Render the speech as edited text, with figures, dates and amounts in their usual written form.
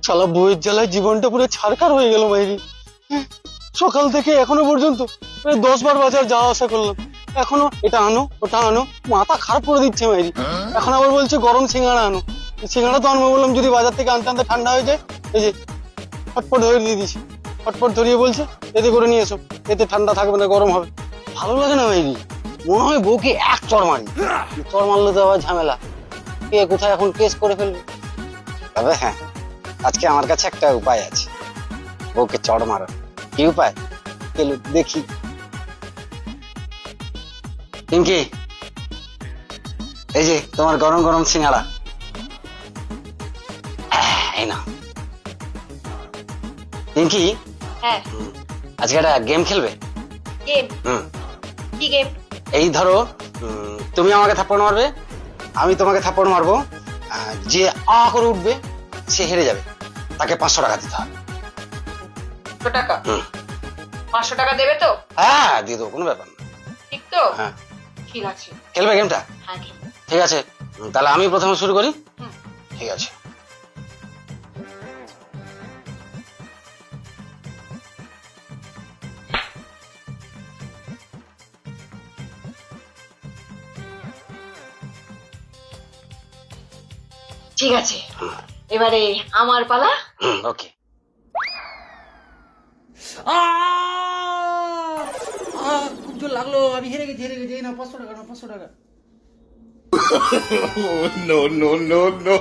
শালা বইয়ের জ্বালায় জীবনটা পুরো ছারখার হয়ে গেল মাইরি। সকাল থেকে এখনো পর্যন্ত প্রায় 10 বার বাজার যাওয়া আসা করলাম, এখনো এটা আনো ওটা আনো, মাথা খারাপ করে দিচ্ছে মাইরি। এখন আবার বলছে গরম সিঙ্গাড়া আনো, সিঙ্গাড়া তো আনবো বললাম, যদি বাজার থেকে আনতে আনতে ঠান্ডা হয়ে যায়। এই যে ফটফট ধরে দিয়ে দিছি, ফটফট ধরিয়ে বলছে এতে করে নিয়ে এসো, এতে ঠান্ডা থাকবে না, গরম হবে। ভালো লাগে না মাইরি, মনে হয় বউকে এক চড় মারি, চড় মারলে তো আবার ঝামেলা, কে কোথায় এখন কেস করে ফেলবে। তবে হ্যাঁ, আজকে আমার কাছে একটা উপায় আছে বউকে চড় মারার। কি উপায় চলো দেখি। পিঙ্কি, এই যে তোমার গরম গরম সিঙ্গাড়া, এই না। পিঙ্কি, হ্যাঁ। আজকে একটা গেম খেলবে? গেম? কি গেম? এই ধরো, তুমি আমাকে থাপ্পড় মারবে, আমি তোমাকে থাপ্পড় মারবো, যে আ করে উঠবে সে হেরে যাবে, তাকে 500 টাকা দিতে হবে। 500 টাকা? 500 টাকা দেবে তো? হ্যাঁ দিয়ে দেবো, কোনো ব্যাপার না। ঠিক তো? হ্যাঁ। ঠিক আছে। খেলবে গেমটা? হ্যাঁ খেলবো। ঠিক আছে, তাহলে আমি প্রথমে শুরু করি। ঠিক আছে। ঠিক আছে, এবারে আমার পালা। ওকে। খুব জোর লাগলো, আমি হেরে গেছি এই না 500 টাকা, না 500 টাকা। no, no, no, no.